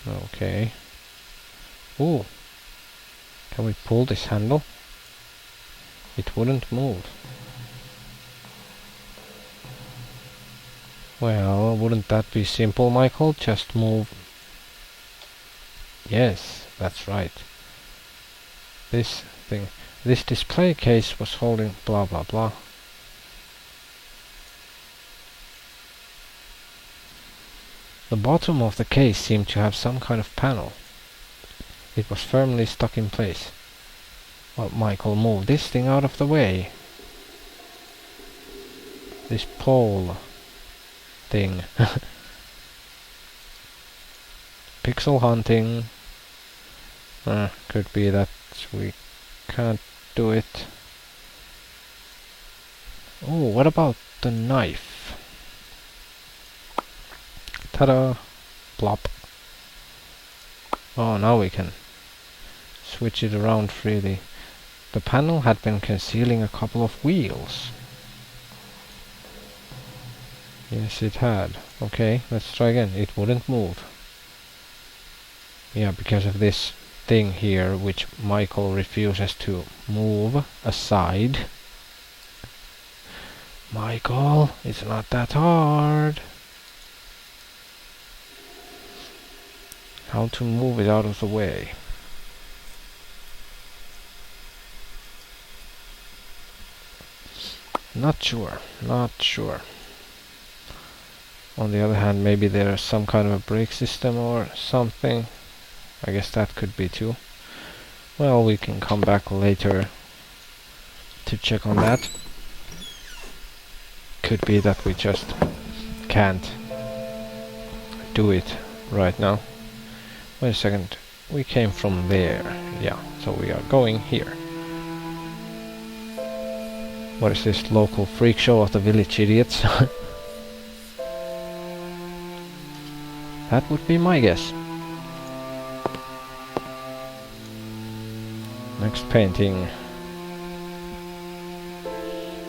Okay. Ooh. Can we pull this handle? It wouldn't move. Well, wouldn't that be simple, Michael? Just move. Yes, that's right. This thing. This display case was holding blah blah blah. The bottom of the case seemed to have some kind of panel. It was firmly stuck in place. Well, Michael, move this thing out of the way. This pole thing. Pixel hunting. Could be that we can't do it. Oh, what about the knife? Ta-da! Plop. Oh, now we can switch it around freely. The panel had been concealing a couple of wheels. Yes, it had. Okay, let's try again. It wouldn't move. Yeah, because of this thing here, which Michael refuses to move aside. Michael, it's not that hard. How to move it out of the way. Not sure. On the other hand, maybe there's some kind of a brake system or something. I guess that could be too. Well, we can come back later to check on that. Could be that we just can't do it right now. Wait a second. We came from there. Yeah, so we are going here. What is this local freak show of the village idiots? That would be my guess. Next painting.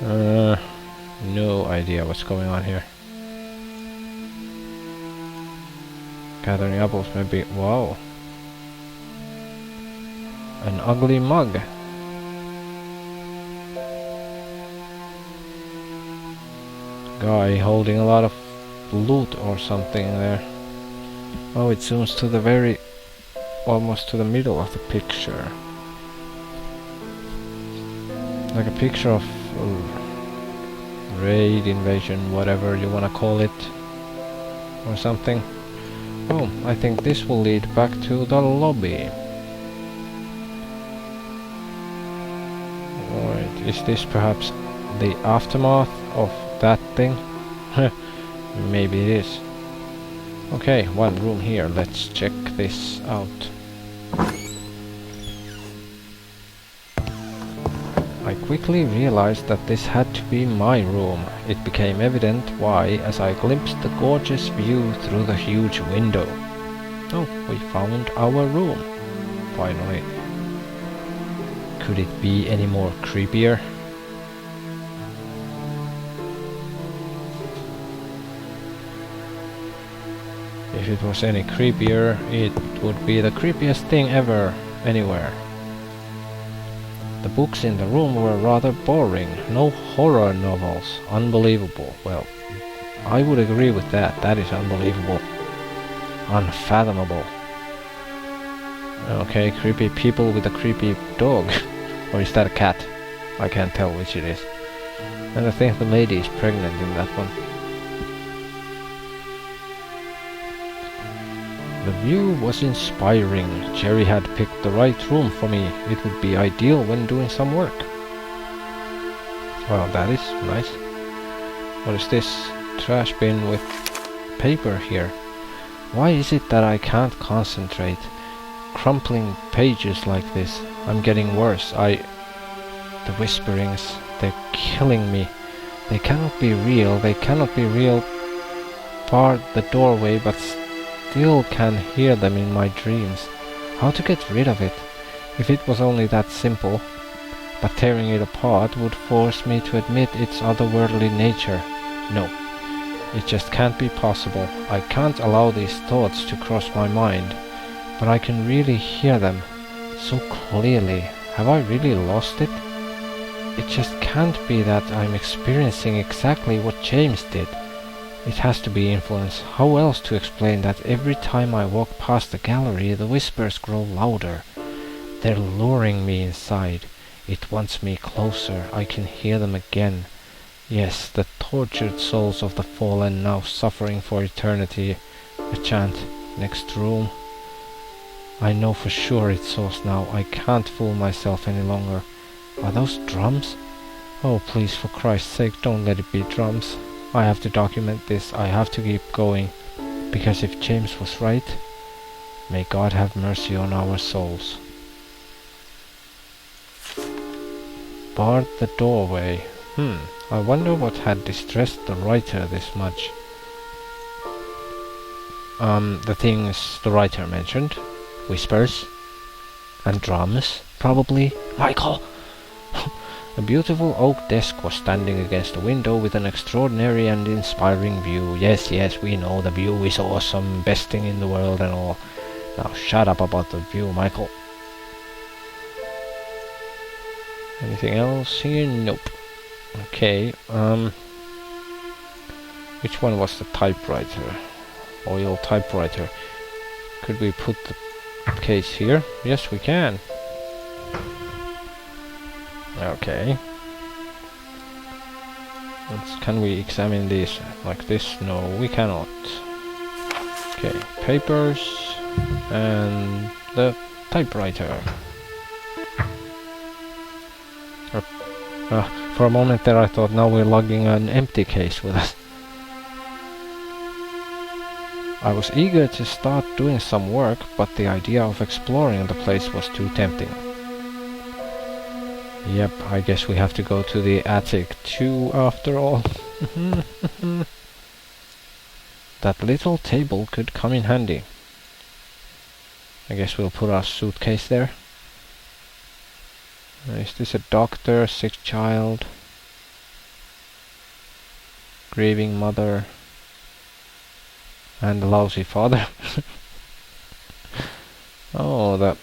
No idea what's going on here. Gathering apples, maybe. Wow. An ugly mug. Guy holding a lot of loot or something there. Oh, it zooms to the very, almost to the middle of the picture. Like a picture of raid, invasion, whatever you wanna call it, or something. Oh, I think this will lead back to the lobby. Alright, is this perhaps the aftermath of that thing? Maybe it is. Okay, one room here. Let's check this out. I quickly realized that this had to be my room. It became evident why as I glimpsed the gorgeous view through the huge window. Oh, we found our room. Finally. Could it be any more creepier? If it was any creepier, it would be the creepiest thing ever, anywhere. The books in the room were rather boring. No horror novels. Unbelievable. Well, I would agree with that. That is unbelievable. Unfathomable. Okay, creepy people with a creepy dog. Or is that a cat? I can't tell which it is. And I think the lady is pregnant in that one. The view was inspiring. Jerry had picked the right room for me. It would be ideal when doing some work. Well, that is nice. What is this? Trash bin with paper here. Why is it that I can't concentrate? Crumpling pages like this. I'm getting worse. The whisperings, they're killing me. They cannot be real. They cannot be real. Bar the doorway, but still can hear them in my dreams. How to get rid of it? If it was only that simple. But tearing it apart would force me to admit its otherworldly nature. No. It just can't be possible. I can't allow these thoughts to cross my mind, but I can really hear them so clearly. Have I really lost it? It just can't be that I'm experiencing exactly what James did. It has to be influence. How else to explain that every time I walk past the gallery, the whispers grow louder? They're luring me inside. It wants me closer. I can hear them again. Yes, the tortured souls of the fallen now suffering for eternity. A chant. Next room. I know for sure it's Sauce now. I can't fool myself any longer. Are those drums? Oh, please, for Christ's sake, don't let it be drums. I have to document this. I have to keep going. Because if James was right, may God have mercy on our souls. Barred the doorway. I wonder what had distressed the writer this much. The things the writer mentioned. Whispers. And drums, probably. Michael! A beautiful oak desk was standing against the window with an extraordinary and inspiring view. Yes, we know the view is awesome, best thing in the world and all. Now shut up about the view, Michael. Anything else here? Nope. Okay, which one was the typewriter? Oil typewriter. Could we put the case here? Yes, we can. Okay. Can we examine these like this? No, we cannot. Okay, papers and the typewriter. For a moment there I thought now we're lugging an empty case with us. I was eager to start doing some work, but the idea of exploring the place was too tempting. Yep, I guess we have to go to the attic too, after all. That little table could come in handy. I guess we'll put our suitcase there. Is this a doctor, sick child, grieving mother, and a lousy father? Oh, the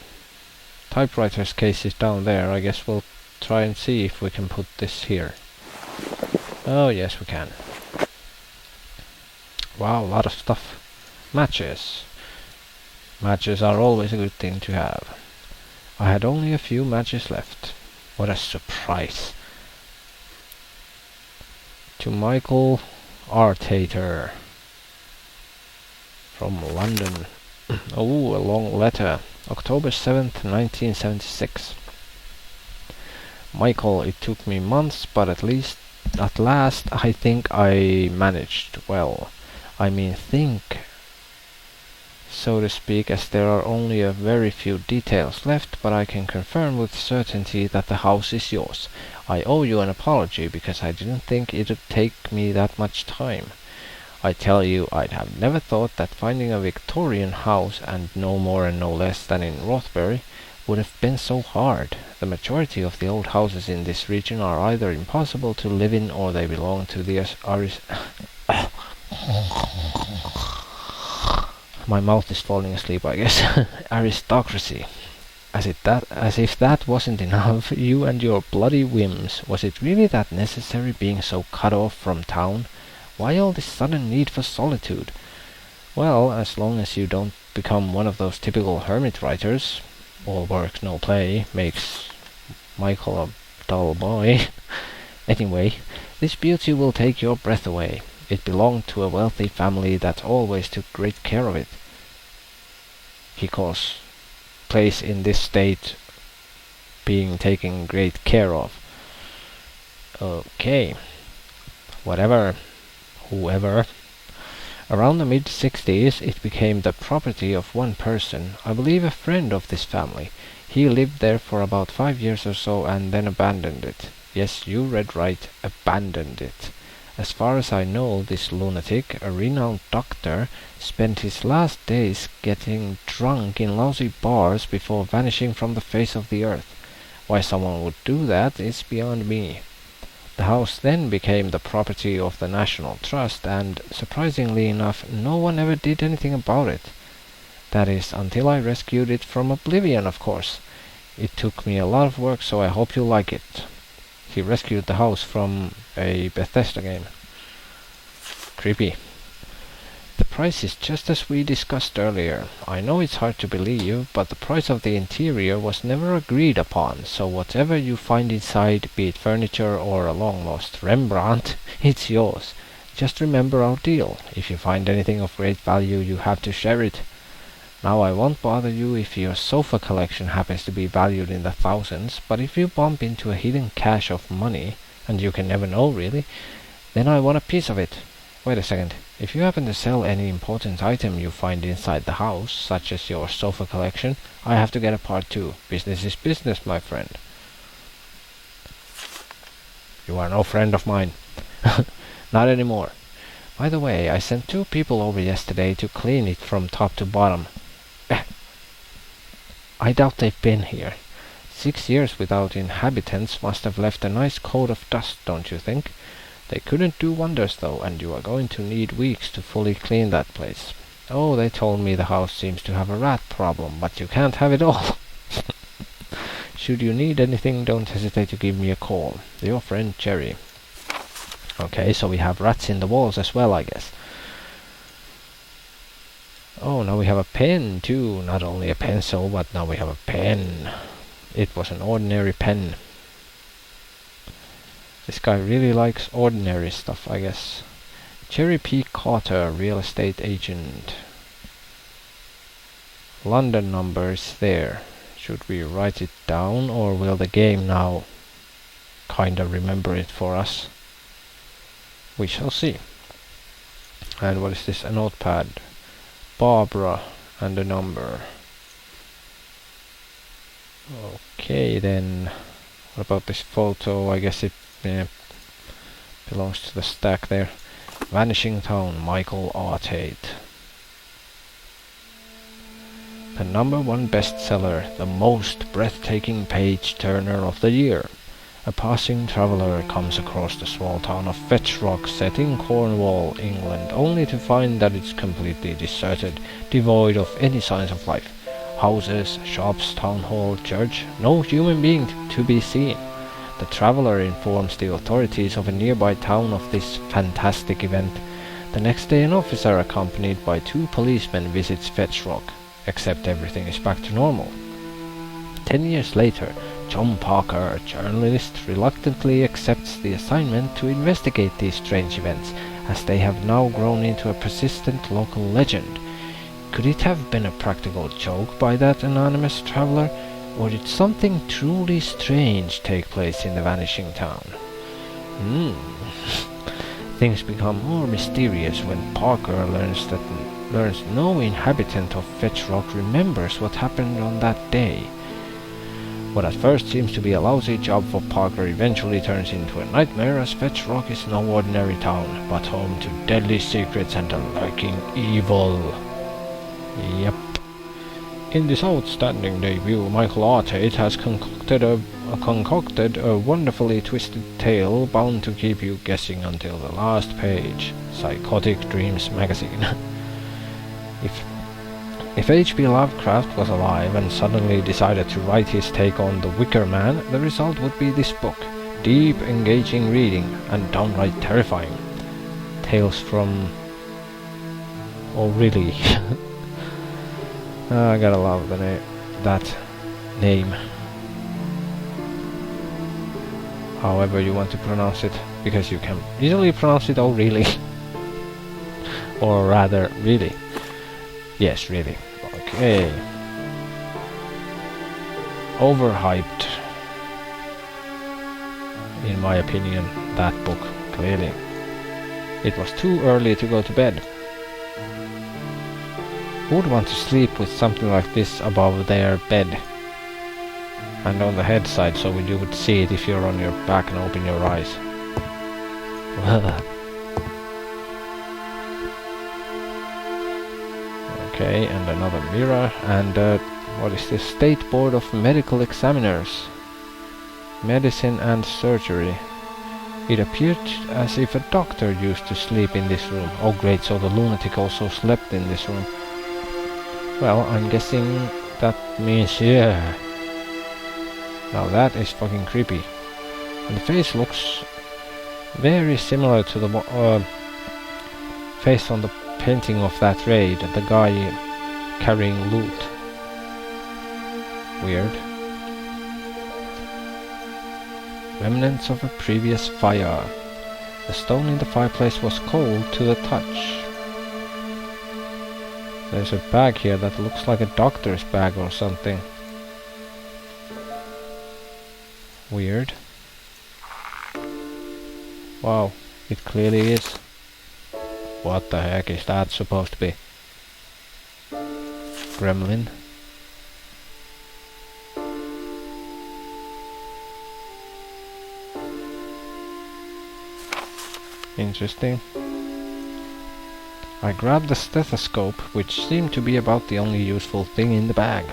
typewriter's case is down there. I guess we'll try and see if we can put this here. Oh, yes, we can. Wow, a lot of stuff. Matches. Matches are always a good thing to have. I had only a few matches left. What a surprise. To Michael Artater from London. Oh, a long letter. October 7th, 1976. Michael, it took me months, but at last I think I managed well. I mean think, so to speak, as there are only a very few details left, but I can confirm with certainty that the house is yours. I owe you an apology because I didn't think it'd take me that much time. I tell you, I'd have never thought that finding a Victorian house, and no more and no less than in Rothbury, would have been so hard. The majority of the old houses in this region are either impossible to live in or they belong to the My mouth is falling asleep, I guess. Aristocracy. As if that wasn't enough, you and your bloody whims. Was it really that necessary being so cut off from town? Why all this sudden need for solitude? Well, as long as you don't become one of those typical hermit writers, all work, no play, makes Michael a dull boy. Anyway, this beauty will take your breath away. It belonged to a wealthy family that always took great care of it. He calls place in this state being taken great care of. Okay. Whatever. Whoever. Around the mid-60s, it became the property of one person, I believe a friend of this family. He lived there for about 5 years or so and then abandoned it. Yes, you read right, abandoned it. As far as I know, this lunatic, a renowned doctor, spent his last days getting drunk in lousy bars before vanishing from the face of the earth. Why someone would do that is beyond me. The house then became the property of the National Trust, and surprisingly enough, no one ever did anything about it. That is, until I rescued it from oblivion, of course. It took me a lot of work, so I hope you like it. He rescued the house from a Bethesda game. Creepy. The price is just as we discussed earlier. I know it's hard to believe, but the price of the interior was never agreed upon, so whatever you find inside, be it furniture or a long-lost Rembrandt, it's yours. Just remember our deal. If you find anything of great value, you have to share it. Now I won't bother you if your sofa collection happens to be valued in the thousands, but if you bump into a hidden cache of money, and you can never know really, then I want a piece of it. Wait a second. If you happen to sell any important item you find inside the house, such as your sofa collection, I have to get a part too. Business is business, my friend. You are no friend of mine. Not anymore. By the way, I sent 2 people over yesterday to clean it from top to bottom. I doubt they've been here. 6 years without inhabitants must have left a nice coat of dust, don't you think? They couldn't do wonders though, and you are going to need weeks to fully clean that place. Oh, they told me the house seems to have a rat problem, but you can't have it all. Should you need anything, don't hesitate to give me a call. Your friend Jerry. Okay, so we have rats in the walls as well, I guess. Oh, now we have a pen too. Not only a pencil, but now we have a pen. It was an ordinary pen. This guy really likes ordinary stuff, I guess. Cherry P. Carter, real estate agent. London number is there. Should we write it down, or will the game now kinda remember it for us? We shall see. And what is this? A notepad. Barbara and a number. Okay then. What about this photo? I guess it belongs to the stack there. Vanishing Town, Michael R. Tate. The #1 bestseller, the most breathtaking page-turner of the year. A passing traveller comes across the small town of Fetch Rock set in Cornwall, England, only to find that it's completely deserted, devoid of any signs of life. Houses, shops, town hall, church, no human being to be seen. The traveller informs the authorities of a nearby town of this fantastic event. The next day an officer accompanied by 2 policemen visits Fetch Rock, except everything is back to normal. 10 years later, John Parker, a journalist, reluctantly accepts the assignment to investigate these strange events, as they have now grown into a persistent local legend. Could it have been a practical joke by that anonymous traveller? Or did something truly strange take place in the vanishing town? Things become more mysterious when Parker learns no inhabitant of Fetch Rock remembers what happened on that day. What at first seems to be a lousy job for Parker eventually turns into a nightmare, as Fetch Rock is no ordinary town, but home to deadly secrets and a lurking evil. Yep. In this outstanding debut, Michael R. Tate has concocted a wonderfully twisted tale bound to keep you guessing until the last page. Psychotic Dreams magazine. If H.P. Lovecraft was alive and suddenly decided to write his take on The Wicker Man, the result would be this book. Deep, engaging reading, and downright terrifying. Tales from... Oh, really? I gotta love that name. However you want to pronounce it, because you can easily pronounce it, oh really. Or rather, really. Yes, really. Okay. Overhyped. In my opinion, that book, clearly. It was too early to go to bed. Who would want to sleep with something like this above their bed? And on the head side, so you would see it if you're on your back and open your eyes. Okay, and another mirror, and what is this? State Board of Medical Examiners. Medicine and Surgery. It appeared as if a doctor used to sleep in this room. Oh great, so the lunatic also slept in this room. Well, I'm guessing that means yeah. Now that is fucking creepy. And the face looks very similar to the face on the painting of that raid, the guy carrying loot. Weird. Remnants of a previous fire. The stone in the fireplace was cold to the touch. There's a bag here that looks like a doctor's bag or something. Weird. Wow, it clearly is. What the heck is that supposed to be? Gremlin? Interesting. I grabbed the stethoscope, which seemed to be about the only useful thing in the bag.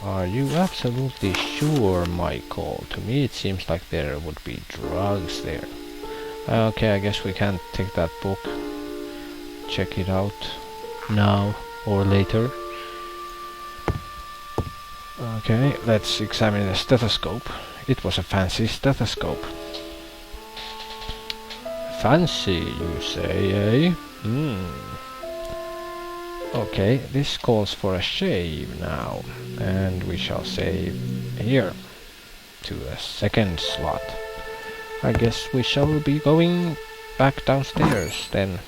Are you absolutely sure, Michael? To me it seems like there would be drugs there. Okay, I guess we can't take that book. Check it out now or later. Okay, let's examine the stethoscope. It was a fancy stethoscope. Fancy, you say, eh? Okay, this calls for a shave now. And we shall save here to a second slot. I guess we shall be going back downstairs then.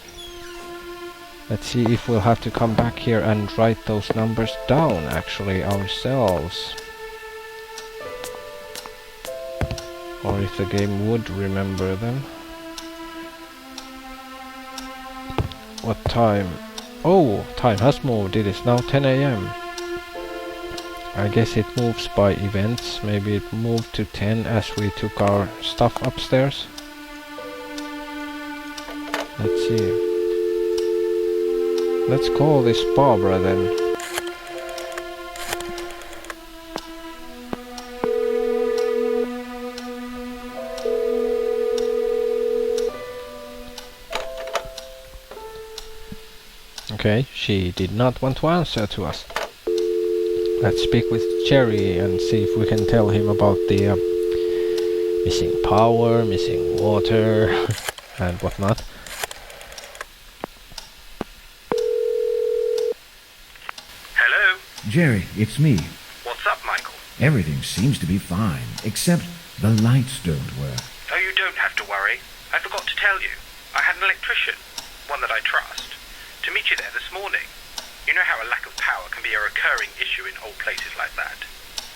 Let's see if we'll have to come back here and write those numbers down actually ourselves. Or if the game would remember them. What time? Oh, time has moved. It is now 10 AM. I guess it moves by events. Maybe it moved to 10 as we took our stuff upstairs. Let's see. Let's call this Barbara then. Okay, she did not want to answer to us. Let's speak with Jerry and see if we can tell him about the missing power, missing water, and whatnot. Hello? Jerry, it's me. What's up, Michael? Everything seems to be fine, except the lights don't work. Oh, you don't have to worry. I forgot to tell you. I had an electrician, one that I trust, to meet you there this morning. You know how a lack of power can be a recurring issue in old places like that.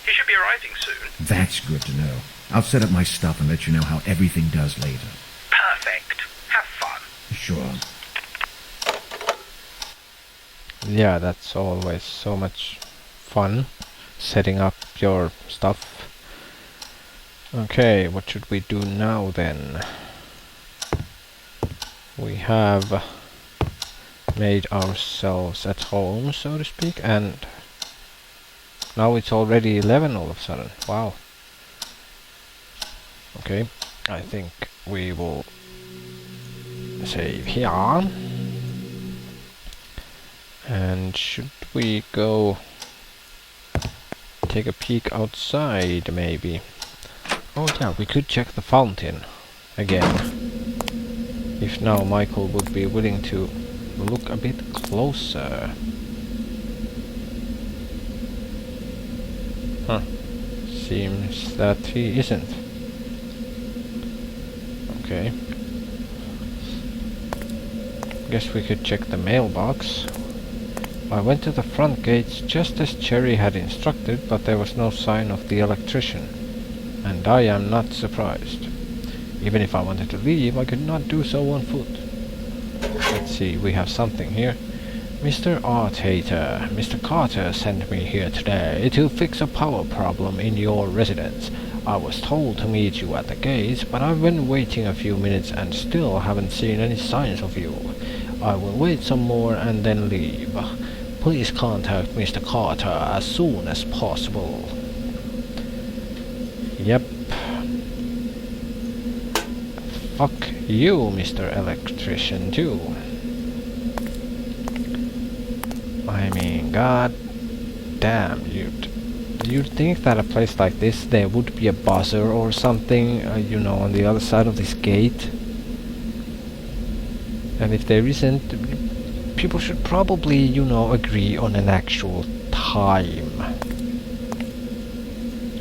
He should be arriving soon. That's good to know. I'll set up my stuff and let you know how everything does later. Perfect. Have fun. Sure. Yeah, that's always so much fun, setting up your stuff. Okay, what should we do now then? We have made ourselves at home, so to speak, and now it's already 11 all of a sudden. Wow. Okay, I think we will save here. And should we go take a peek outside maybe? Oh yeah, we could check the fountain again. If now Michael would be willing to look a bit closer. Huh. Seems that he isn't. Okay. Guess we could check the mailbox. I went to the front gates just as Cherry had instructed, but there was no sign of the electrician. And I am not surprised. Even if I wanted to leave, I could not do so on foot. Let's see, we have something here. Mr. Art Hater, Mr. Carter sent me here today to fix a power problem in your residence. I was told to meet you at the gates, but I've been waiting a few minutes and still haven't seen any signs of you. I will wait some more and then leave. Please contact Mr. Carter as soon as possible. Yep. Fuck you, Mr. Electrician, too. I mean, god damn, you'd think that a place like this there would be a buzzer or something, you know, on the other side of this gate. And if there isn't, people should probably, you know, agree on an actual time.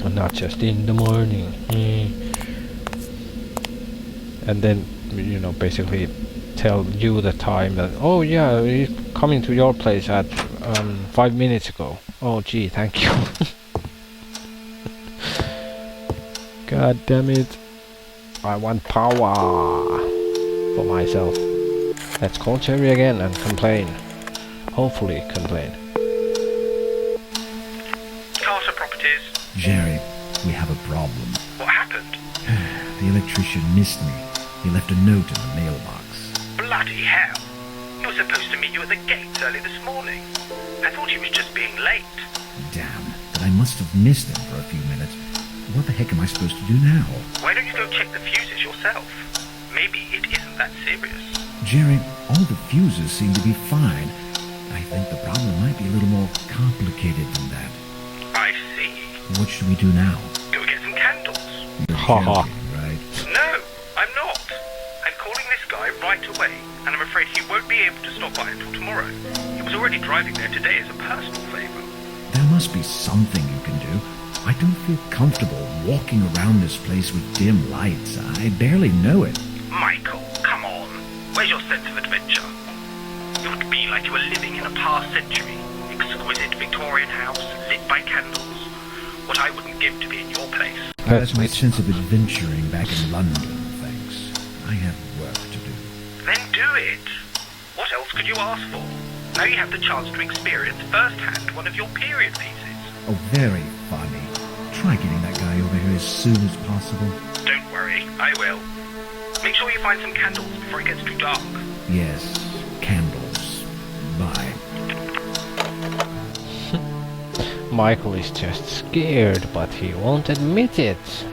And not just in the morning. And then, you know, basically tell you the time that, oh yeah, he's coming to your place at 5 minutes ago. Oh gee, thank you. God damn it. I want power for myself. Let's call Jerry again and complain. Hopefully complain. Carter Properties. Jerry, we have a problem. What happened? The electrician missed me. He left a note in the mailbox. Bloody hell. He was supposed to meet you at the gates early this morning. I thought he was just being late. Damn, but I must have missed him for a few minutes. What the heck am I supposed to do now? Why don't you go check the fuses yourself? Maybe it isn't that serious. Jerry, all the fuses seem to be fine. I think the problem might be a little more complicated than that. I see. What should we do now? Go get some candles. You're Haha. joking, right? No, I'm not. I'm calling this guy right away, and I'm afraid he won't be able to stop by until tomorrow. He was already driving there today as a personal favour. There must be something you can do. I don't feel comfortable walking around this place with dim lights. I barely know it. Michael, come on. Where's your sense of adventure? It would be like you were living in a past century. Exquisite Victorian house, lit by candles. What I wouldn't give to be in your place. That's my sense of adventuring back in London, thanks. I have work to do. Then do it. What else could you ask for? Now you have the chance to experience firsthand one of your period pieces. Oh, very funny. Try getting that guy over here as soon as possible. Don't worry, I will. Make sure you find some candles before it gets too dark. Yes, candles. Bye. Michael is just scared, but he won't admit it.